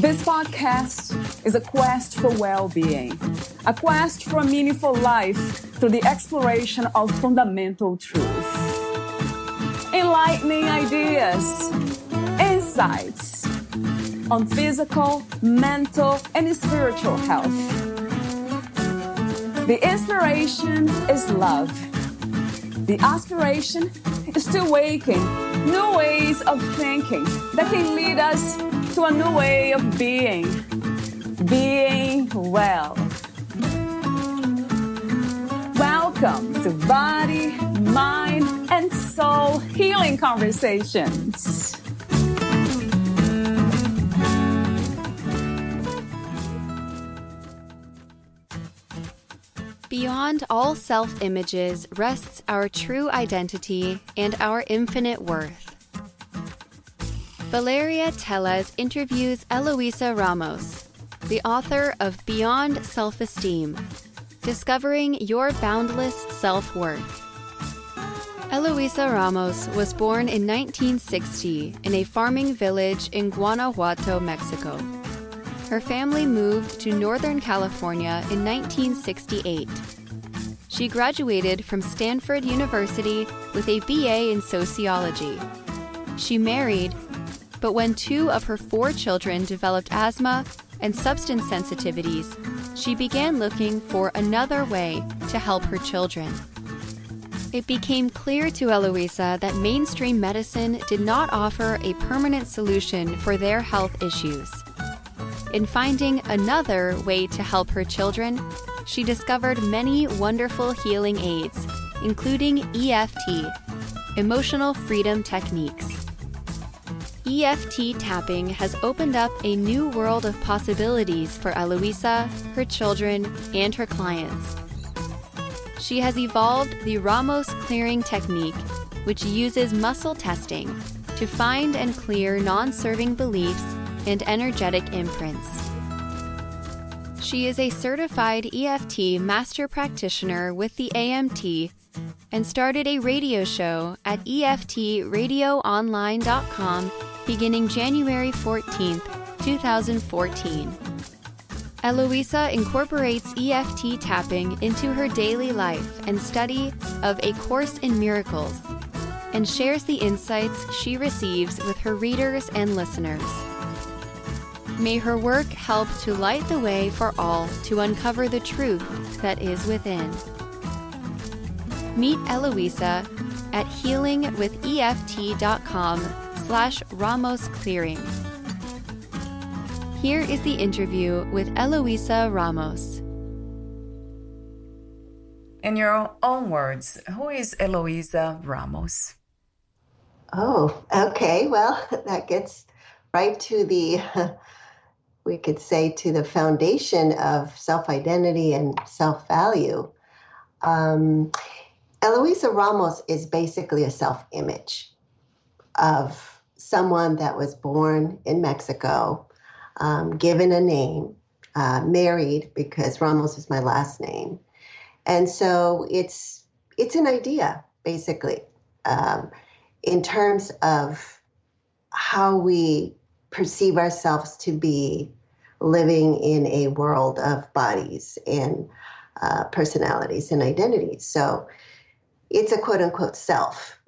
This podcast is a quest for well-being, a quest for a meaningful life through the exploration of fundamental truth. Enlightening ideas, insights on physical, mental, and spiritual health. The inspiration is love. The aspiration is to awaken new ways of thinking that can lead us to a new way of being well. Welcome to Body, Mind, and Soul Healing Conversations. Beyond all self-images rests our true identity and our infinite worth. Valeria Teles interviews Eloisa Ramos, the author of Beyond Self-Esteem, Discovering Your Boundless Self-Worth. Eloisa Ramos was born in 1960 in a farming village in Guanajuato, Mexico. Her family moved to Northern California in 1968. She graduated from Stanford University with a BA in Sociology. She married, but when 2 of her 4 children developed asthma and substance sensitivities, she began looking for another way to help her children. It became clear to Eloisa that mainstream medicine did not offer a permanent solution for their health issues. In finding another way to help her children, she discovered many wonderful healing aids, including EFT, Emotional Freedom Techniques. EFT tapping has opened up a new world of possibilities for Eloisa, her children, and her clients. She has evolved the Ramos clearing technique, which uses muscle testing to find and clear non-serving beliefs and energetic imprints. She is a certified EFT master practitioner with the AMT and started a radio show at EFTradioonline.com beginning January 14, 2014. Eloisa incorporates EFT tapping into her daily life and study of A Course in Miracles and shares the insights she receives with her readers and listeners. May her work help to light the way for all to uncover the truth that is within. Meet Eloisa at healingwitheft.com/Ramos Clearing. Here is the interview with Eloisa Ramos. In your own words, who is Eloisa Ramos? Oh, okay. Well, that gets right to the, we could say, to the foundation of self-identity and self-value. Eloisa Ramos is basically a self-image of someone that was born in Mexico, given a name, married because Ramos is my last name. And so it's an idea, basically, in terms of how we perceive ourselves to be living in a world of bodies and personalities and identities. So it's a quote-unquote self.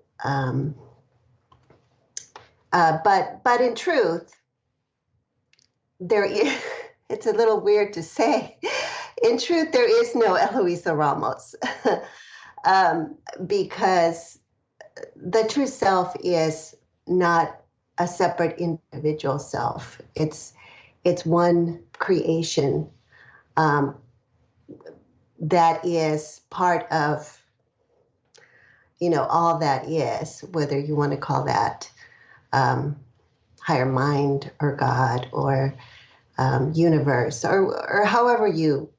But in truth, it's a little weird to say. In truth, there is no Eloisa Ramos because the true self is not a separate individual self. It's one creation that is part of, all that is, whether you want to call that higher mind or God or universe or however you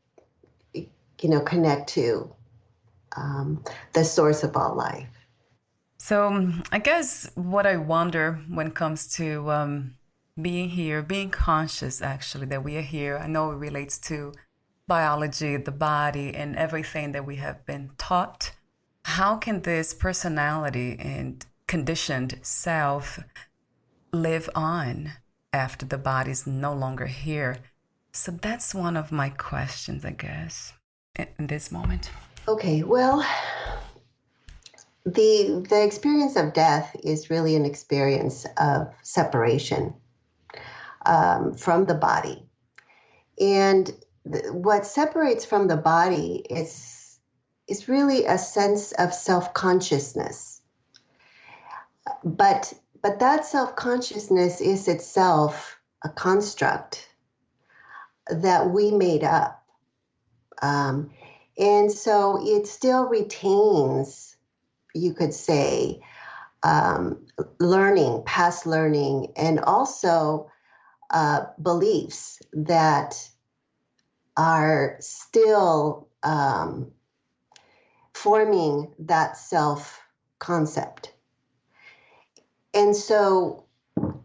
connect to the source of all life. So I guess what I wonder when it comes to being here, being conscious actually that we are here, I know it relates to biology, the body, and everything that we have been taught. How can this personality and conditioned self live on? after the body's no longer here? So that's one of my questions, I guess, in this moment. Okay, well, the experience of death is really an experience of separation from the body. And what separates from the body is really a sense of self-consciousness. But that self-consciousness is itself a construct that we made up. And so it still retains, you could say, learning, past learning, and also beliefs that are still forming that self-concept. And so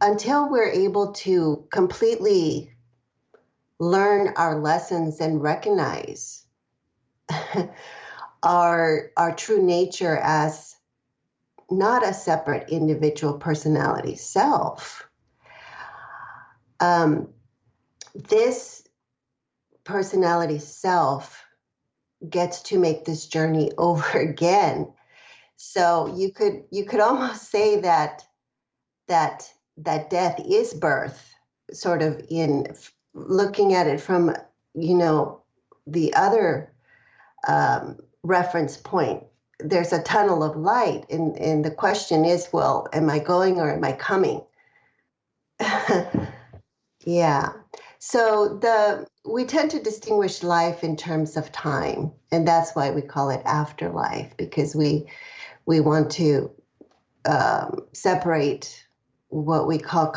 until we're able to completely learn our lessons and recognize our true nature as not a separate individual personality self, this personality self gets to make this journey over again. So you could almost say that death is birth, sort of in looking at it from, the other reference point. There's a tunnel of light, and the question is, well, am I going or am I coming? Yeah. So we tend to distinguish life in terms of time, and that's why we call it afterlife, because we want to separate what we call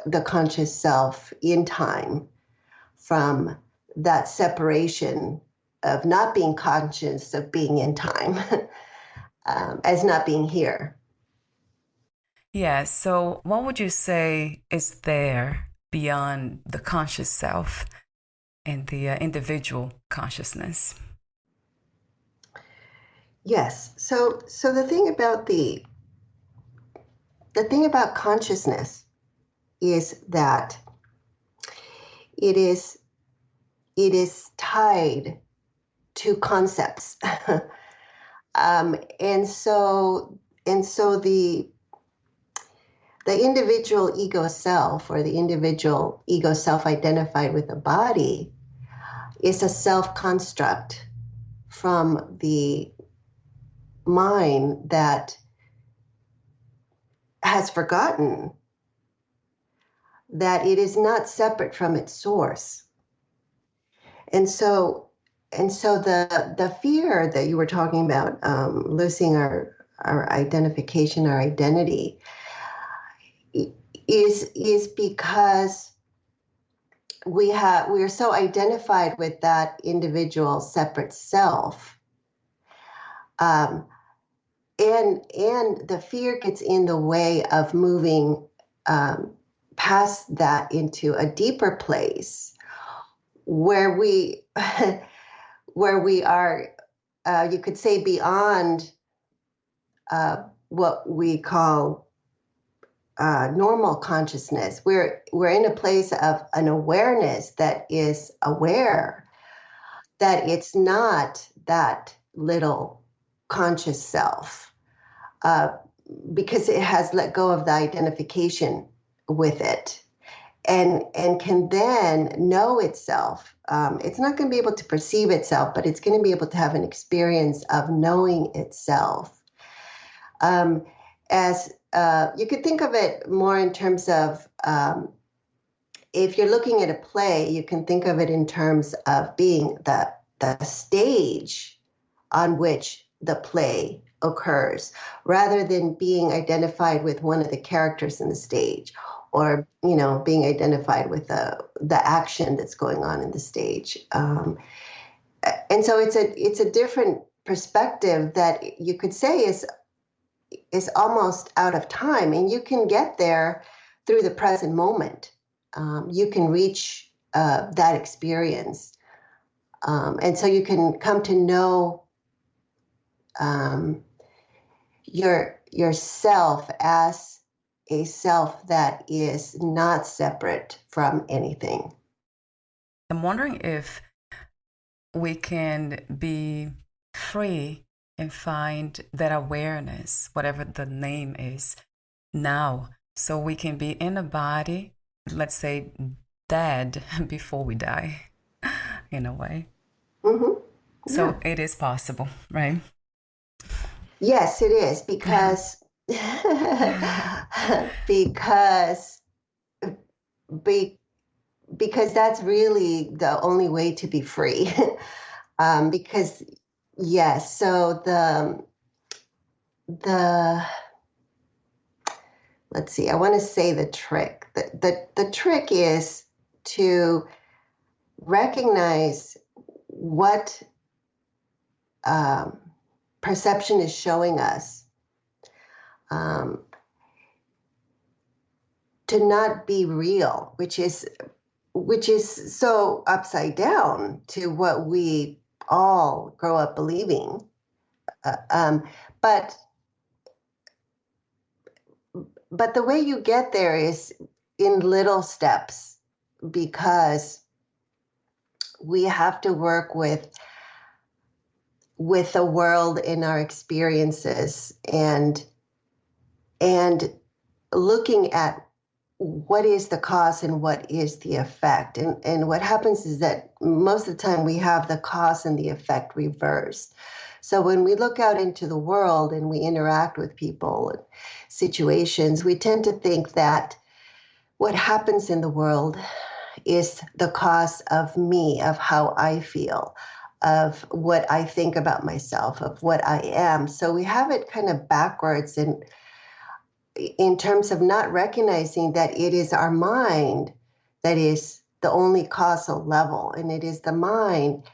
the conscious self in time from that separation of not being conscious of being in time as not being here. Yeah, so what would you say is there beyond the conscious self and the individual consciousness? Yes. So the thing about consciousness is that it is tied to concepts, and so the individual ego self, or the individual ego self identified with the body, is a self construct from the mind that has forgotten that it is not separate from its source. And so the fear that you were talking about, losing our identification, our identity, is because we are so identified with that individual separate self, and the fear gets in the way of moving past that into a deeper place where we are, you could say, beyond what we call normal consciousness. We're in a place of an awareness that is aware that it's not that little conscious self, because it has let go of the identification with it, and can then know itself. It's not going to be able to perceive itself, but it's going to be able to have an experience of knowing itself. As you could think of it more in terms of, if you're looking at a play, you can think of it in terms of being the stage on which the play occurs, rather than being identified with one of the characters in the stage, or being identified with the action that's going on in the stage. And so it's a different perspective that you could say is almost out of time, and you can get there through the present moment. You can reach that experience, and so you can come to know yourself as a self that is not separate from anything. I'm wondering if we can be free and find that awareness, whatever the name is, now. So we can be in a body, let's say, dead before we die, in a way. Mm-hmm. Yeah. So it is possible, right? Yes, it is, because because because that's really the only way to be free. Because yes, so the let's see, I want to say the trick. The trick is to recognize what perception is showing us, to not be real, which is so upside down to what we all grow up believing. But the way you get there is in little steps, because we have to work with the world in our experiences, and looking at what is the cause and what is the effect. And what happens is that most of the time we have the cause and the effect reversed. So when we look out into the world and we interact with people and situations, we tend to think that what happens in the world is the cause of me, of how I feel, of what I think about myself, of what I am. So we have it kind of backwards, and in terms of not recognizing that it is our mind that is the only causal level, and it is the mind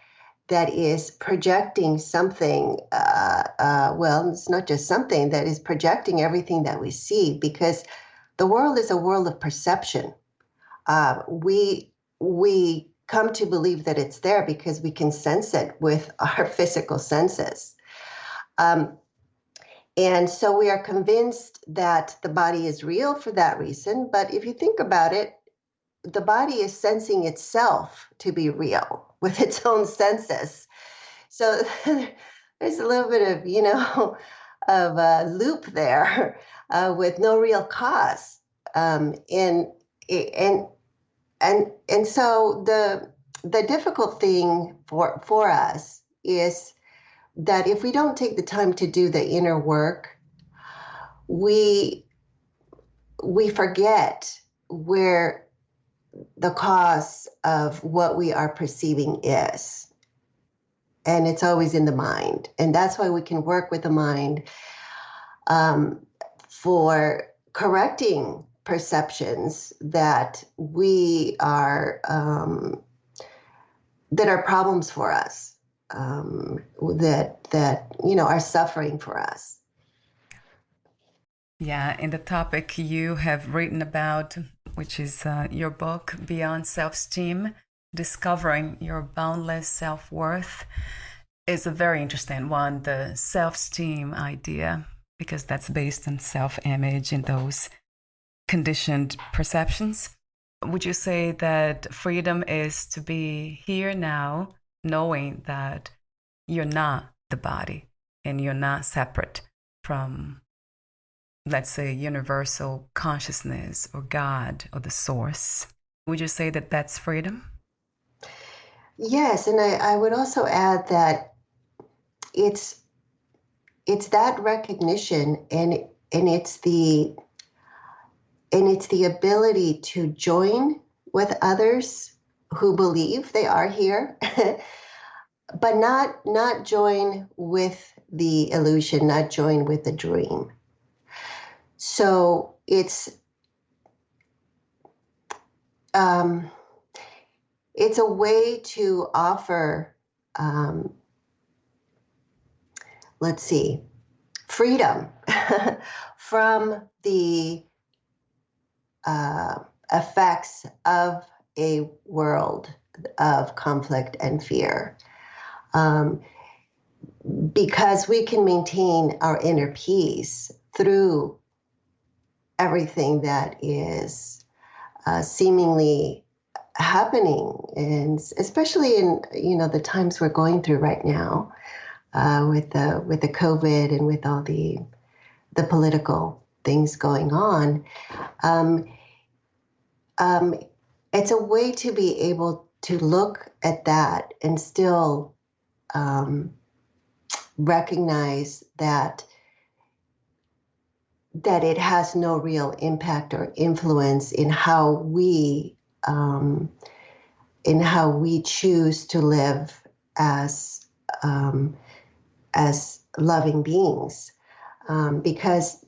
that is projecting something. Well, it's not just something, that is projecting everything that we see, because the world is a world of perception. We come to believe that it's there because we can sense it with our physical senses. And so we are convinced that the body is real for that reason. But if you think about it, the body is sensing itself to be real with its own senses. So there's a little bit of, of a loop there, with no real cause. And so the difficult thing for us is that if we don't take the time to do the inner work, we forget where the cause of what we are perceiving is. And it's always in the mind. And that's why we can work with the mind for correcting perceptions that we are that are problems for us. That are suffering for us. Yeah, in the topic you have written about, which is your book, Beyond Self-Esteem, Discovering Your Boundless Self-Worth, is a very interesting one, the self-esteem idea, because that's based on self-image and those conditioned perceptions. Would you say that freedom is to be here now, knowing that you're not the body and you're not separate from, let's say, universal consciousness or God or the source? Would you say that that's freedom? Yes, and I would also add that it's that recognition, and it's the ability to join with others who believe they are here, but not join with the illusion, not join with the dream. So it's a way to offer, freedom from the effects of a world of conflict and fear. Because we can maintain our inner peace through everything that is seemingly happening, and especially in the times we're going through right now, with the COVID and with all the political things going on. Um, it's a way to be able to look at that and still recognize that it has no real impact or influence in how we choose to live as loving beings, because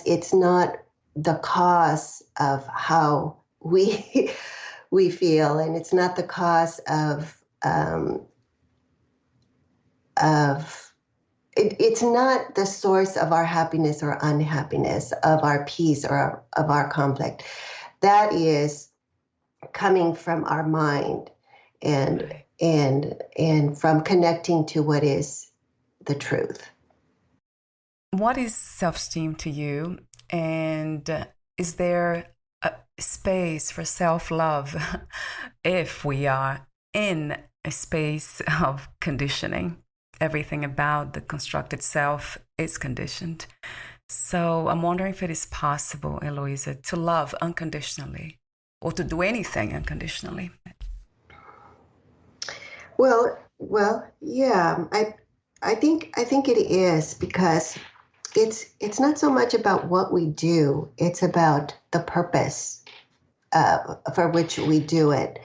it's not the cause of how we we feel, and it's not the cause of it's not the source of our happiness or unhappiness, of our peace or of our conflict. That is coming from our mind and Right. and from connecting to what is the truth. What is self-esteem to you? And is there a space for self-love if we are in a space of conditioning? Everything about the constructed self is conditioned. So I'm wondering if it is possible, Eloisa, to love unconditionally or to do anything unconditionally. Well, yeah. I think it is, because it's not so much about what we do; it's about the purpose for which we do it,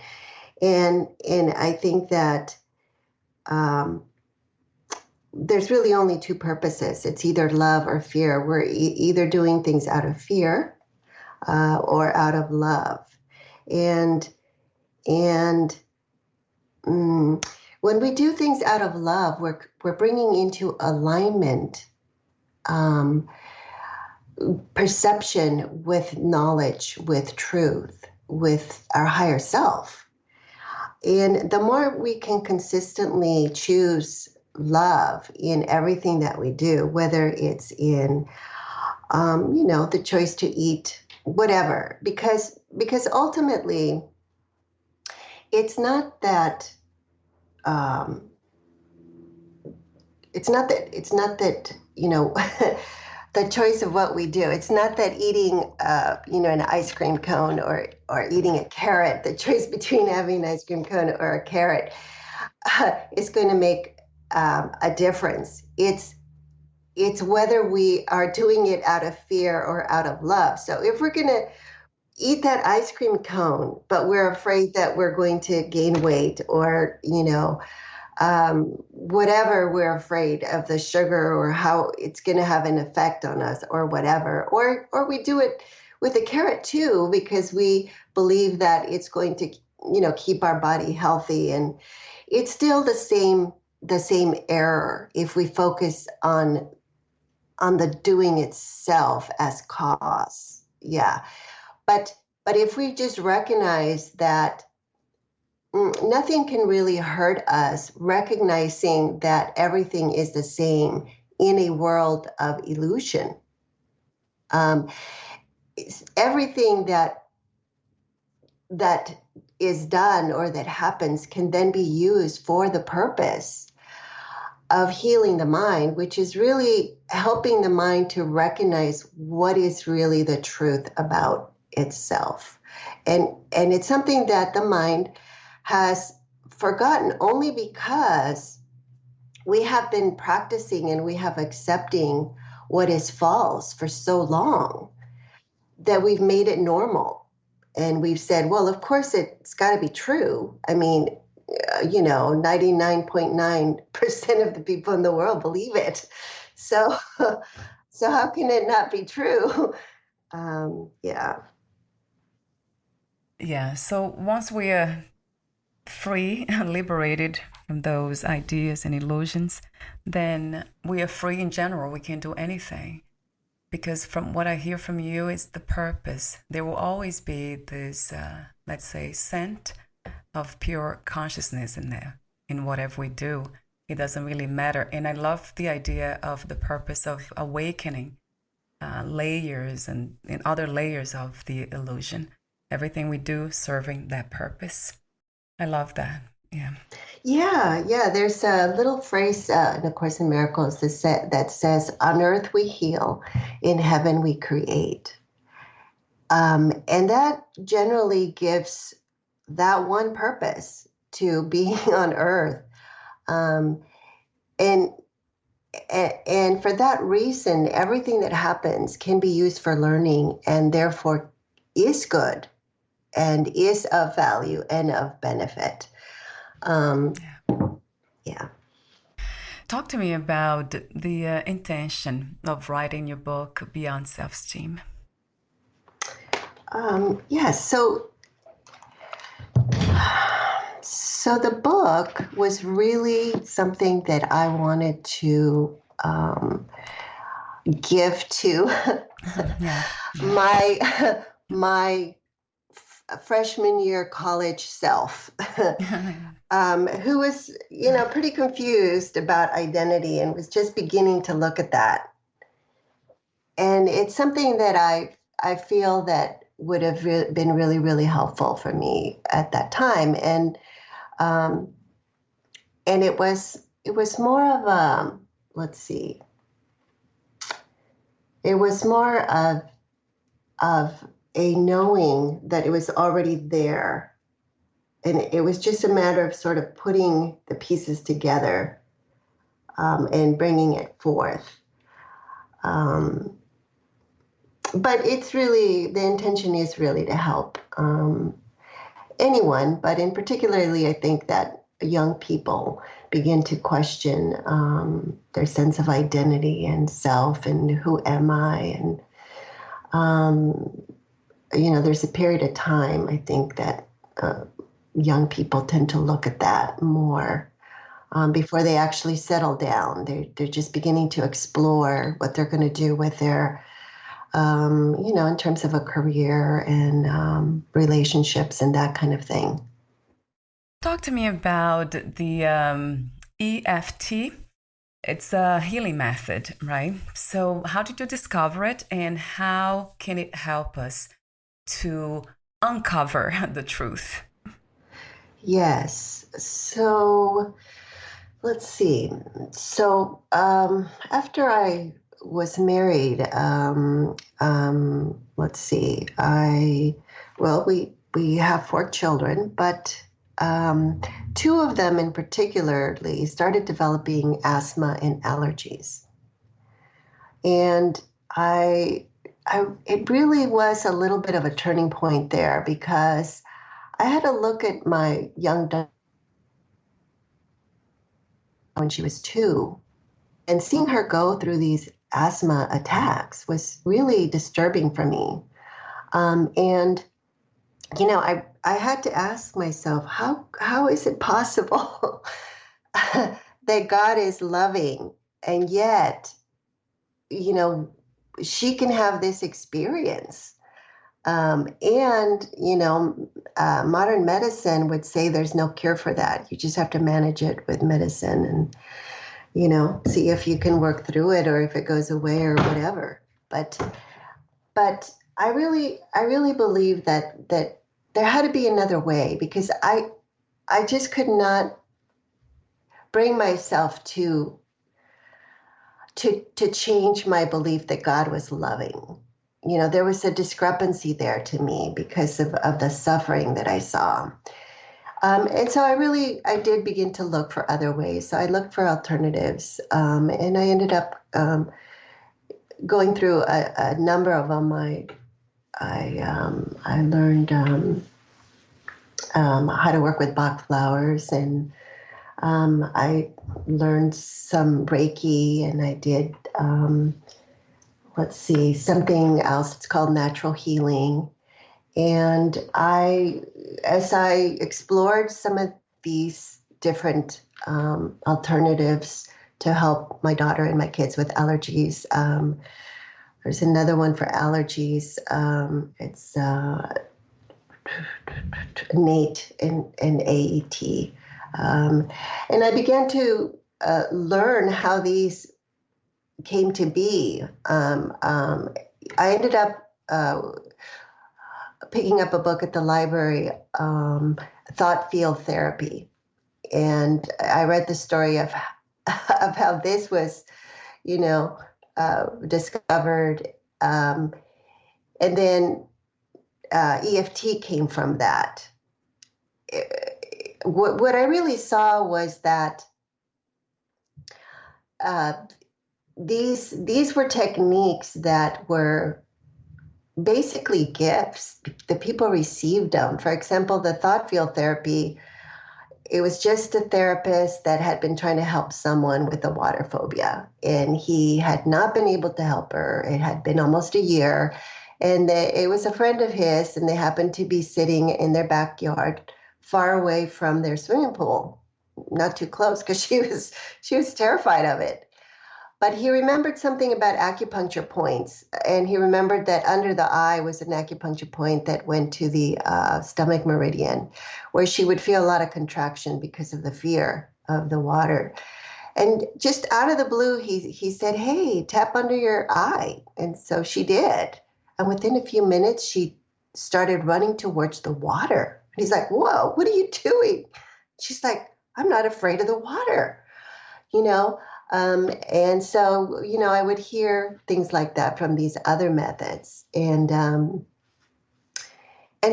and I think that there's really only two purposes. It's either love or fear. We're either doing things out of fear or out of love, and when we do things out of love, we're bringing into alignment perception with knowledge, with truth, with our higher self. And the more we can consistently choose love in everything that we do, whether it's in, the choice to eat, whatever, because ultimately, it's not that. It's not that the choice of what we do. It's not that eating an ice cream cone or eating a carrot, the choice between having an ice cream cone or a carrot is going to make a difference. It's whether we are doing it out of fear or out of love. So if we're going to eat that ice cream cone, but we're afraid that we're going to gain weight, or whatever, we're afraid of the sugar or how it's going to have an effect on us, or whatever, or we do it with a carrot too, because we believe that it's going to keep our body healthy, and it's still the same error if we focus on the doing itself as cause. Yeah. But if we just recognize that nothing can really hurt us, recognizing that everything is the same in a world of illusion. Everything that is done or that happens can then be used for the purpose of healing the mind, which is really helping the mind to recognize what is really the truth about itself. And it's something that the mind has forgotten, only because we have been practicing and we have accepting what is false for so long that we've made it normal. And we've said, well, of course it's got to be true. I mean, 99.9% of the people in the world believe it. So how can it not be true? Yeah. Yeah. So once we are free and liberated from those ideas and illusions, then we are free in general. We can do anything. Because from what I hear from you, it's the purpose. There will always be this, let's say, scent of pure consciousness in there, in whatever we do. it doesn't really matter. And I love the idea of the purpose of awakening layers and other layers of the illusion. Everything we do serving that purpose. I love that. Yeah. Yeah. There's a little phrase in A Course in Miracles that says, "On earth we heal, in heaven we create." And that generally gives that one purpose to being on earth. Um, and and for that reason, everything that happens can be used for learning and therefore is good and is of value and of benefit. Yeah. Talk to me about the intention of writing your book, Beyond Self-Esteem. Yes. So the book was really something that I wanted to give to my freshman year college self, who was, pretty confused about identity and was just beginning to look at that. And it's something that I feel that would have been really, really helpful for me at that time. And it was more of a, let's see, it was more of a knowing that it was already there. And it was just a matter of sort of putting the pieces together and bringing it forth. But it's really, the intention is really to help anyone, but in particularly, I think that young people begin to question their sense of identity and self and who am I? And, there's a period of time, I think, that young people tend to look at that more before they actually settle down. They're just beginning to explore what they're going to do with their in terms of a career and relationships and that kind of thing. Talk to me about the EFT. It's a healing method, right? So how did you discover it, and how can it help us to uncover the truth? Yes. So let's see. So after I was married, let's see, we have 4 children, but 2 of them in particularly started developing asthma and allergies. And it really was a little bit of a turning point there, because I had to look at my young daughter when she was 2, and seeing her go through these asthma attacks was really disturbing for me. And I had to ask myself, how is it possible that God is loving, and yet, she can have this experience? Modern medicine would say there's no cure for that. You just have to manage it with medicine and, see if you can work through it or if it goes away or whatever. But I really believe that there had to be another way, because I just could not bring myself to change my belief that God was loving. There was a discrepancy there to me because of the suffering that I saw. And so I did begin to look for other ways. So I looked for alternatives, and I ended up going through a number of them. I learned how to work with Bach flowers, and I learned some Reiki, and I did, something else. It's called natural healing. And as I explored some of these different alternatives to help my daughter and my kids with allergies, there's another one for allergies. It's NATE and AET. And I began to learn how these came to be. I ended up picking up a book at the library, Thought Field Therapy. And I read the story of how this was, discovered. And then EFT came from that. What I really saw was that these were techniques that were basically gifts. The people received them. For example, the thought field therapy, it was just a therapist that had been trying to help someone with a water phobia, and he had not been able to help her. It had been almost a year, and it was a friend of his, and they happened to be sitting in their backyard, far away from their swimming pool, not too close, because she was terrified of it. But he remembered something about acupuncture points, and he remembered that under the eye was an acupuncture point that went to the stomach meridian, where she would feel a lot of contraction because of the fear of the water. And just out of the blue, he said, "Hey, tap under your eye." And so she did. And within a few minutes, she started running towards the water. And he's like, "Whoa, what are you doing?" She's like, "I'm not afraid of the water," you know? And so, I would hear things like that from these other methods. And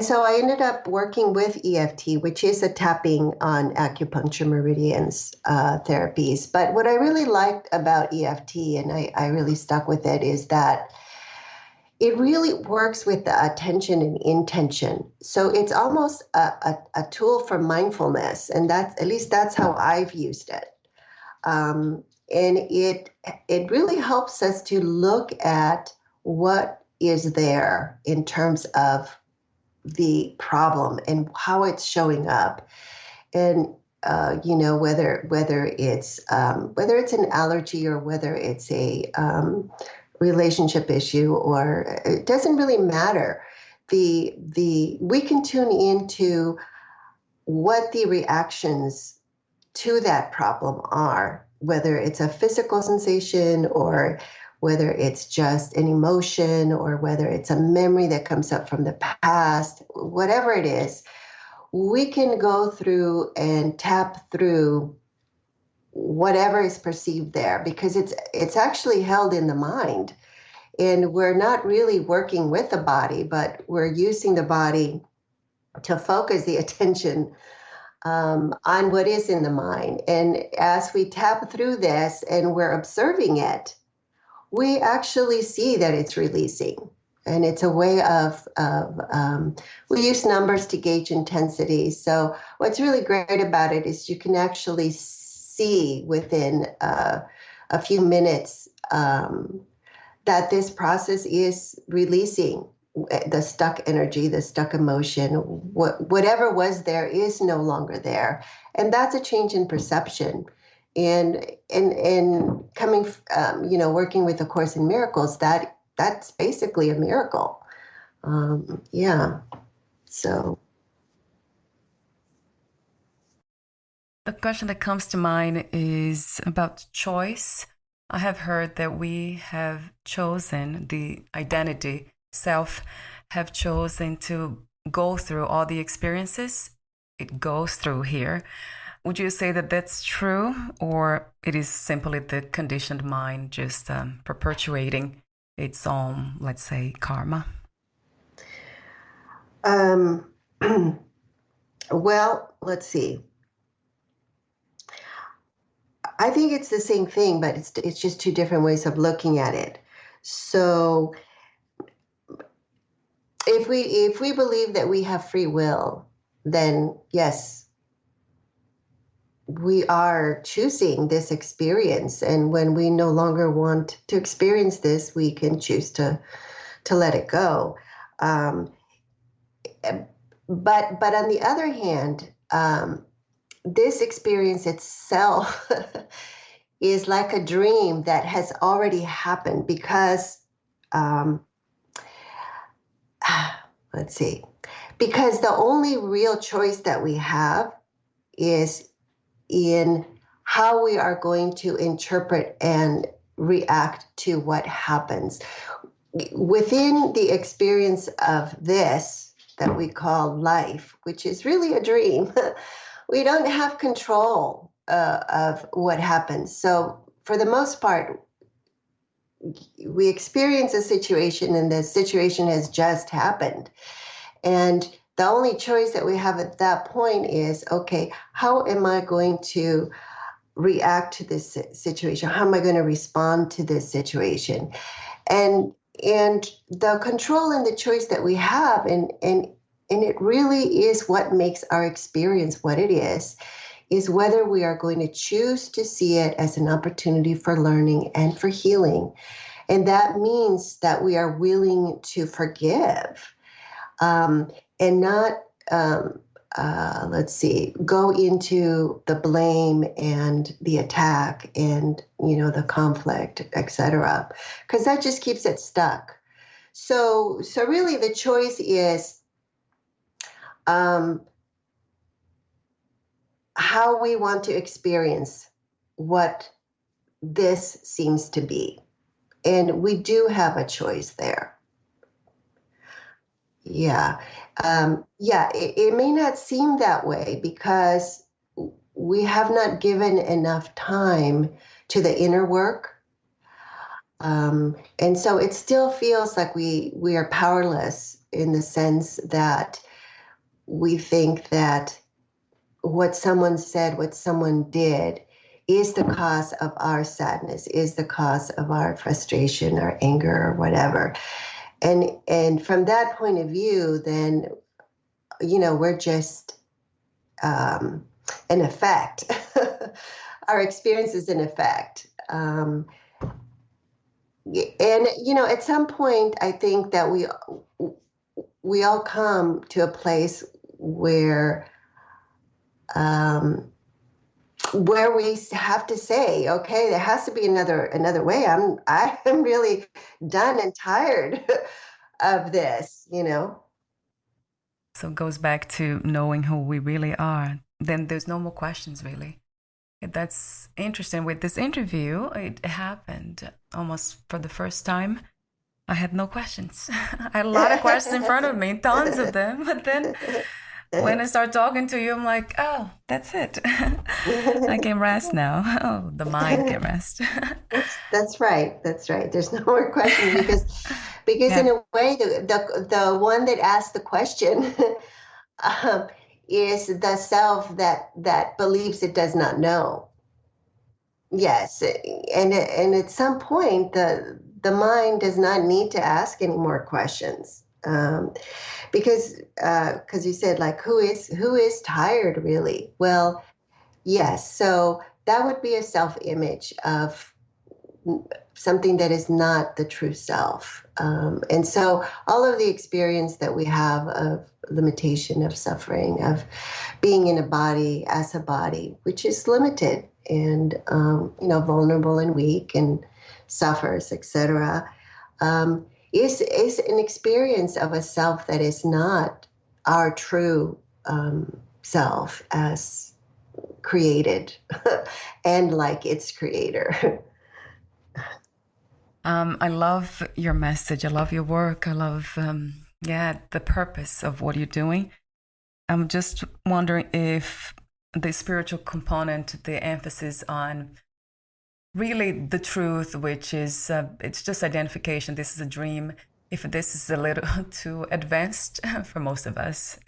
so I ended up working with EFT, which is a tapping on acupuncture meridians therapies. But what I really liked about EFT, and I really stuck with it, is that it really works with the attention and intention. So it's almost a tool for mindfulness. And at least that's how I've used it. And it really helps us to look at what is there in terms of the problem and how it's showing up, and whether it's an allergy or whether it's a relationship issue, or it doesn't really matter. We can tune into what the reactions to that problem are, whether it's a physical sensation or whether it's just an emotion or whether it's a memory that comes up from the past, whatever it is, we can go through and tap through whatever is perceived there, because it's actually held in the mind. And we're not really working with the body, but we're using the body to focus the attention on what is in the mind. And as we tap through this and we're observing it, we actually see that it's releasing. And it's a way of we use numbers to gauge intensity. So what's really great about it is you can actually see within a few minutes that this process is releasing the stuck energy, the stuck emotion, whatever was there is no longer there. And that's a change in perception. And coming, working with A Course in Miracles, that's basically a miracle. So. The question that comes to mind is about choice. I have heard that we have chosen the identity, self, have chosen to go through all the experiences it goes through here. Would you say that that's true, or it is simply the conditioned mind just perpetuating its own, let's say, karma? Well, let's see. I think it's the same thing, but it's just two different ways of looking at it. So if we believe that we have free will, then yes, we are choosing this experience. And when we no longer want to experience this, we can choose to let it go. But on the other hand, this experience itself is like a dream that has already happened, because let's see, because the only real choice that we have is in how we are going to interpret and react to what happens. Within the experience of this that we call life, which is really a dream, we don't have control of what happens. So for the most part, we experience a situation and the situation has just happened. And the only choice that we have at that point is, okay, how am I going to react to this situation? How am I going to respond to this situation? And the control and the choice that we have, and it really is what makes our experience what it is whether we are going to choose to see it as an opportunity for learning and for healing. And that means that we are willing to forgive, and not, go into the blame and the attack and, the conflict, etc., because that just keeps it stuck. So really the choice is how we want to experience what this seems to be. And we do have a choice there. Yeah. It may not seem that way because we have not given enough time to the inner work. And so it still feels like we are powerless in the sense that we think that what someone said, what someone did is the cause of our sadness, is the cause of our frustration, our anger, or whatever. And from that point of view, then, we're just an effect. Our experience is an effect. And, at some point, I think that we all come to a place where we have to say, okay, there has to be another way. I'm really done and tired of this, So it goes back to knowing who we really are. Then there's no more questions, really. That's interesting. With this interview, it happened almost for the first time. I had no questions. I had a lot of questions in front of me, tons of them. But then when I start talking to you, I'm like, oh, that's it. I can rest now. Oh, the mind can rest. That's right. That's right. There's no more questions because yeah. In a way, the one that asked the question is the self that believes it does not know. Yes, and at some point, the mind does not need to ask any more questions. Because you said, like, who is tired really? Well, yes. So that would be a self-image of something that is not the true self. And so all of the experience that we have of limitation, of suffering, of being in a body as a body, which is limited and vulnerable and weak and suffers, etc., is an experience of a self that is not our true self as created and like its creator. I love your message. I love your work. I love, the purpose of what you're doing. I'm just wondering if the spiritual component, the emphasis on really the truth, which is, it's just identification. This is a dream. If this is a little too advanced for most of us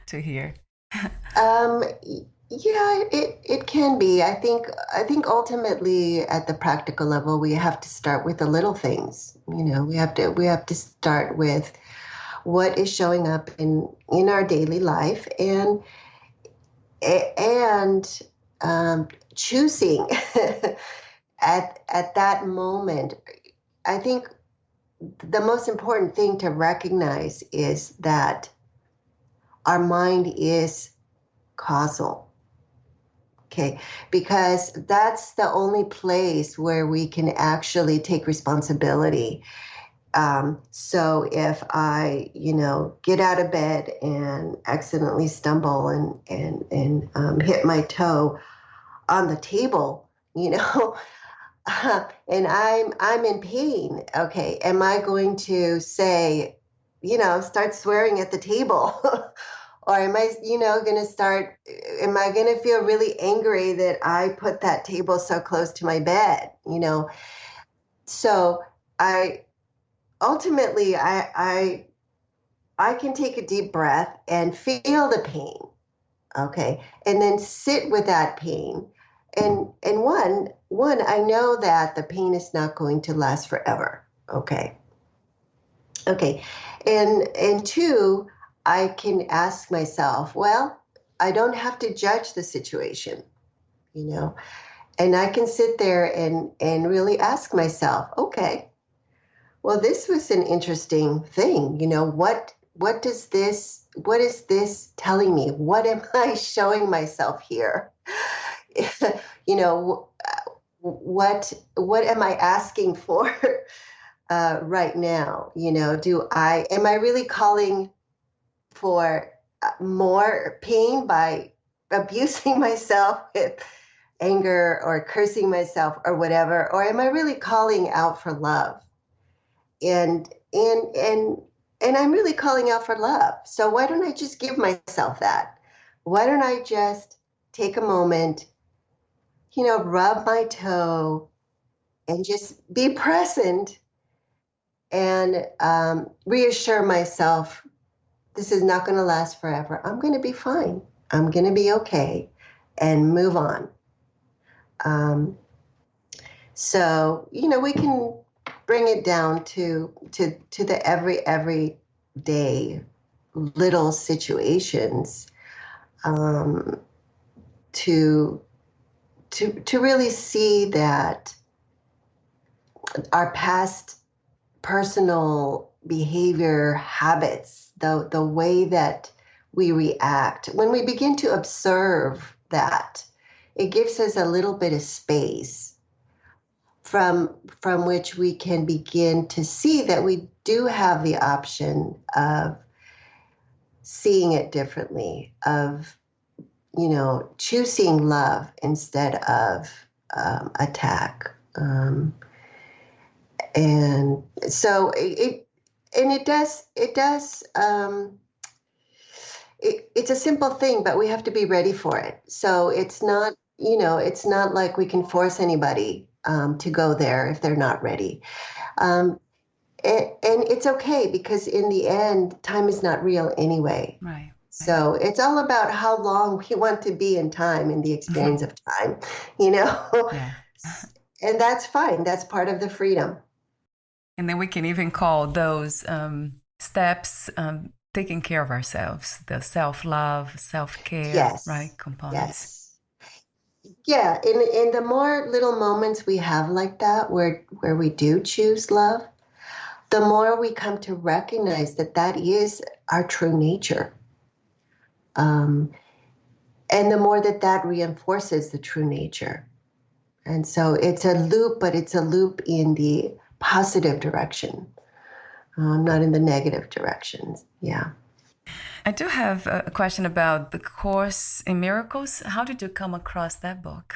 to hear. Yeah, it can be. I think ultimately at the practical level, we have to start with the little things. We have to start with what is showing up in our daily life and choosing at that moment. I think the most important thing to recognize is that our mind is causal. Okay, because that's the only place where we can actually take responsibility. So if I, get out of bed and accidentally stumble and hit my toe, on the table, and I'm in pain. Okay, am I going to say, start swearing at the table? Or am I, am I going to feel really angry that I put that table so close to my bed, So ultimately, I can take a deep breath and feel the pain, okay, and then sit with that pain. And one, I know that the pain is not going to last forever, okay, and two, I can ask myself, well, I don't have to judge the situation, and I can sit there and really ask myself, okay, well, this was an interesting thing. What is this telling me? What am I showing myself here? you know, what am I asking for right now? Am I really calling for more pain by abusing myself with anger or cursing myself or whatever? Or am I really calling out for love? And I'm really calling out for love. So why don't I just give myself that? Why don't I just take a moment, rub my toe and just be present and reassure myself, this is not going to last forever. I'm going to be fine. I'm going to be okay, and move on. So, we can bring it down to the everyday little situations, to really see that our past personal behavior habits, the way that we react, when we begin to observe that, it gives us a little bit of space from which we can begin to see that we do have the option of seeing it differently, of choosing love instead of attack. And so it's a simple thing, but we have to be ready for it. So it's not like we can force anybody to go there if they're not ready. And it's okay, because in the end, time is not real anyway. Right. So it's all about how long we want to be in time, in the experience of time, Yeah. And that's fine. That's part of the freedom. And then we can even call those steps taking care of ourselves, the self-love, self-care, Yes. right, components. Yes. Yeah, in the more little moments we have like that, where we do choose love, the more we come to recognize that is our true nature. And the more that reinforces the true nature. And so it's a loop, but it's a loop in the positive direction, not in the negative directions. Yeah. I do have a question about the Course in Miracles. How did you come across that book?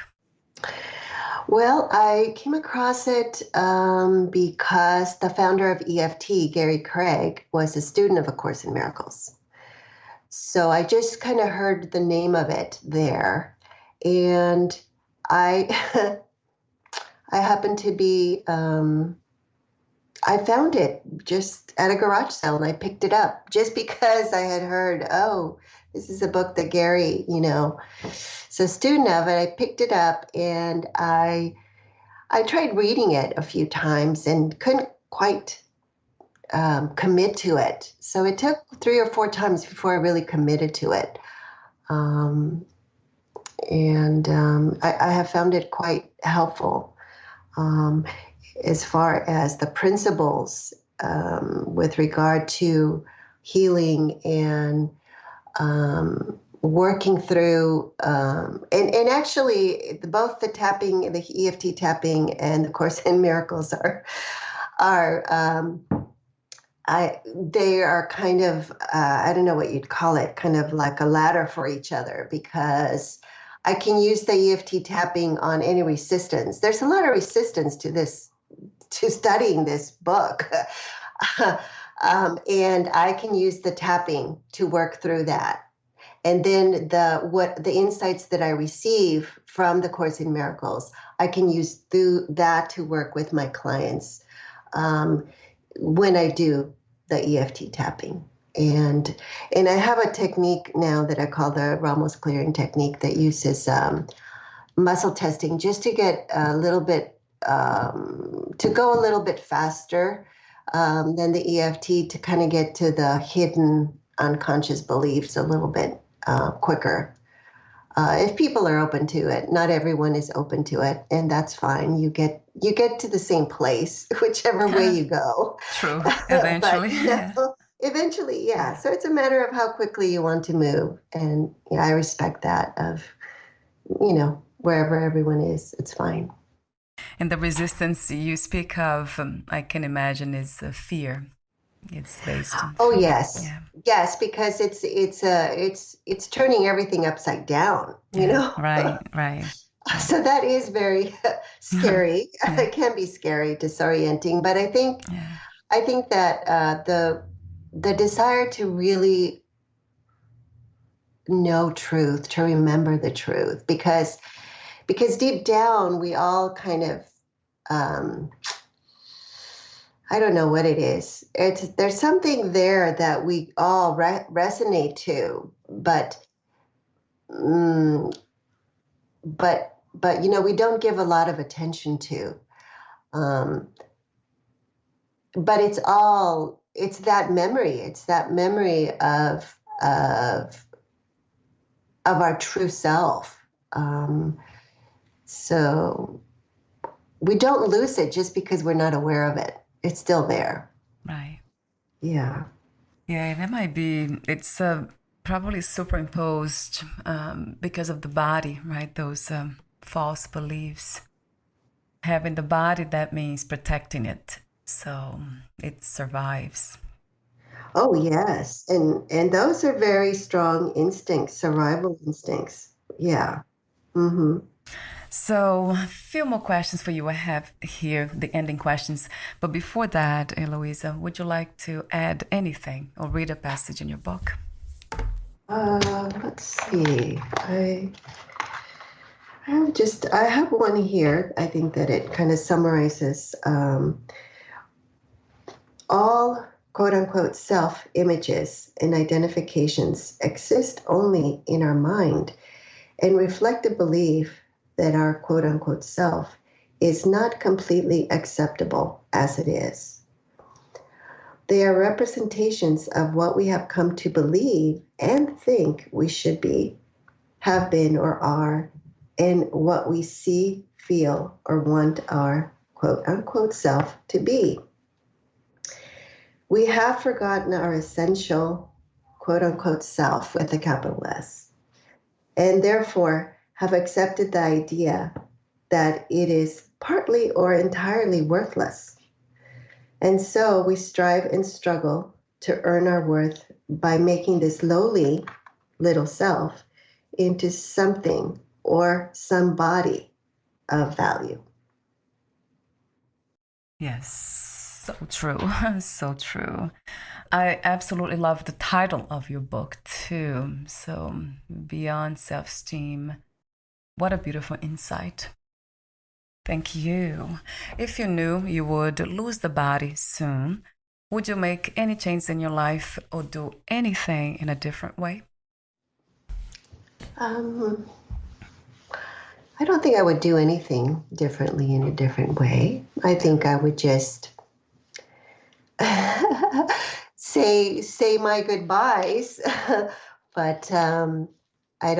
Well, I came across it because the founder of EFT, Gary Craig, was a student of A Course in Miracles. So I just kind of heard the name of it there. And I I happened to be, I found it just at a garage sale, and I picked it up just because I had heard, oh, this is a book that Gary, is a student of it. I picked it up, and I tried reading it a few times and couldn't quite commit to it. So it took 3 or 4 times before I really committed to it. I have found it quite helpful. As far as the principles with regard to healing and working through, and actually both the tapping, the EFT tapping, and the Course in Miracles they are kind of, I don't know what you'd call it, kind of like a ladder for each other, because I can use the EFT tapping on any resistance. There's a lot of resistance to this, to studying this book. And I can use the tapping to work through that. And then the insights that I receive from the Course in Miracles, I can use through that to work with my clients when I do the EFT tapping. And I have a technique now that I call the Ramos clearing technique that uses muscle testing just to get a little bit, to go a little bit faster than the EFT, to kind of get to the hidden unconscious beliefs a little bit quicker. If people are open to it, not everyone is open to it, and that's fine. You get to the same place, whichever way you go. True. Eventually. But, eventually, yeah. So it's a matter of how quickly you want to move. And I respect that of, wherever everyone is, it's fine. And the resistance you speak of, I can imagine, is fear. It's based on fear. Yes. Yeah. Yes, because it's turning everything upside down, Right. So that is very scary. It can be scary, disorienting, but I think that the desire to really know truth, to remember the truth, because deep down we all kind of, I don't know what it is. There's something there that we all resonate to, but we don't give a lot of attention to. But it's that memory. It's that memory of our true self. So we don't lose it just because we're not aware of it. It's still there. Right. Yeah. Yeah, that might be, it's probably superimposed because of the body, right? Those false beliefs. Having the body, that means protecting it, so it survives. Oh, yes. And those are very strong instincts, survival instincts. Yeah. Mm-hmm. So a few more questions for you I have here, the ending questions. But before that, Eloisa, would you like to add anything or read a passage in your book? Let's see. I have one here. I think that it kind of summarizes all quote unquote self-images and identifications exist only in our mind and reflect a belief that our quote unquote self is not completely acceptable as it is. They are representations of what we have come to believe and think we should be, have been, or are, and what we see, feel, or want our quote unquote self to be. We have forgotten our essential quote unquote self with a capital S, and therefore have accepted the idea that it is partly or entirely worthless. And so we strive and struggle to earn our worth by making this lowly little self into something or somebody of value. Yes, so true, so true. I absolutely love the title of your book too. So, Beyond Self-Esteem. What a beautiful insight. Thank you. If you knew you would lose the body soon, would you make any change in your life or do anything in a different way? I don't think I would do anything differently in a different way. I think I would just say my goodbyes, but I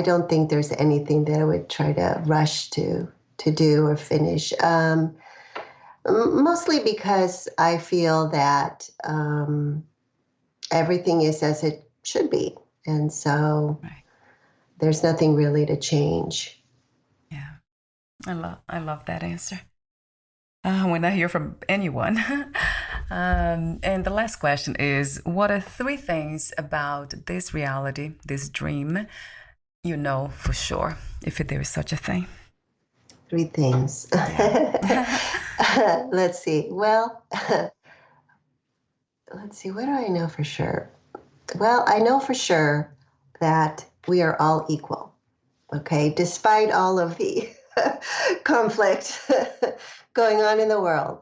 don't think there's anything that I would try to rush to do or finish. Mostly because I feel that everything is as it should be, and so there's nothing really to change. Yeah, I love that answer. When I hear from anyone, And the last question is, what are 3 things about this reality, this dream, you know for sure, if there is such a thing? 3 things. Let's see. Well, let's see. What do I know for sure? Well, I know for sure that we are all equal. Okay, despite all of the conflict going on in the world.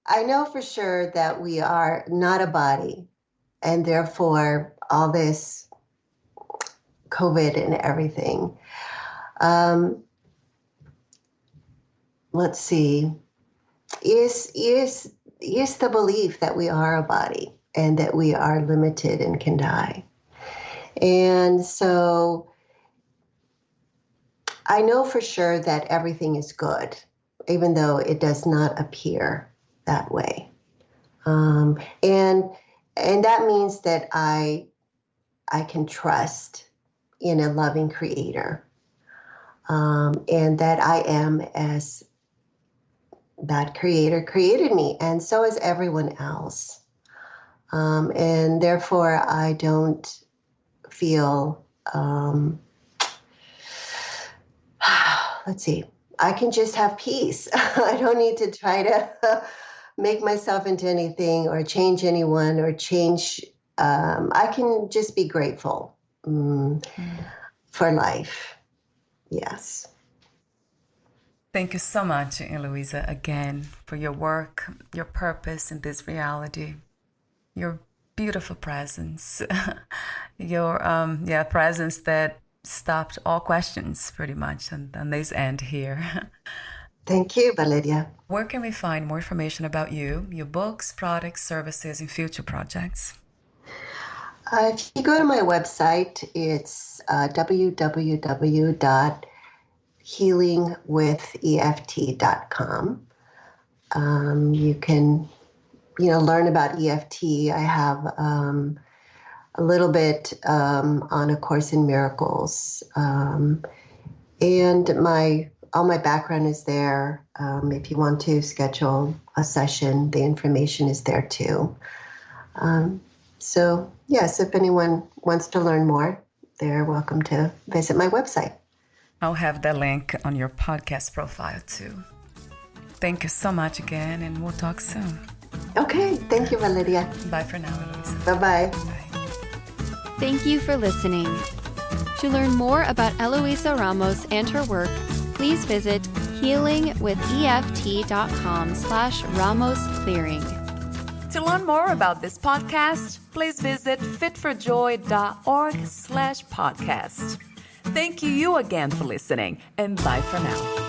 I know for sure that we are not a body, and therefore all this COVID and everything. Let's see, is the belief that we are a body and that we are limited and can die. And so I know for sure that everything is good, even though it does not appear that way. And that means that I can trust in a loving creator, and that I am as that creator created me, and so is everyone else. And therefore, I don't feel, let's see, I can just have peace. I don't need to try to make myself into anything or change anyone or change. I can just be grateful for life. Yes. Thank you so much, Eloisa, again, for your work, your purpose in this reality, your beautiful presence, your presence that stopped all questions pretty much on this end here. Thank you, Valeria. Where can we find more information about you, your books, products, services, and future projects? If you go to my website, it's www.healingwitheft.com. You can, learn about EFT. I have a little bit on A Course in Miracles, and all my background is there. If you want to schedule a session, the information is there too. So yes, if anyone wants to learn more, they're welcome to visit my website. I'll have the link on your podcast profile too. Thank you so much again, and we'll talk soon. Okay, thank you, Valeria. Bye for now, Eloisa. Bye-bye. Bye. Thank you for listening. To learn more about Eloisa Ramos and her work, please visit healingwitheft.com/Ramos Clearing. To learn more about this podcast, please visit fitforjoy.org/podcast. Thank you again for listening, and bye for now.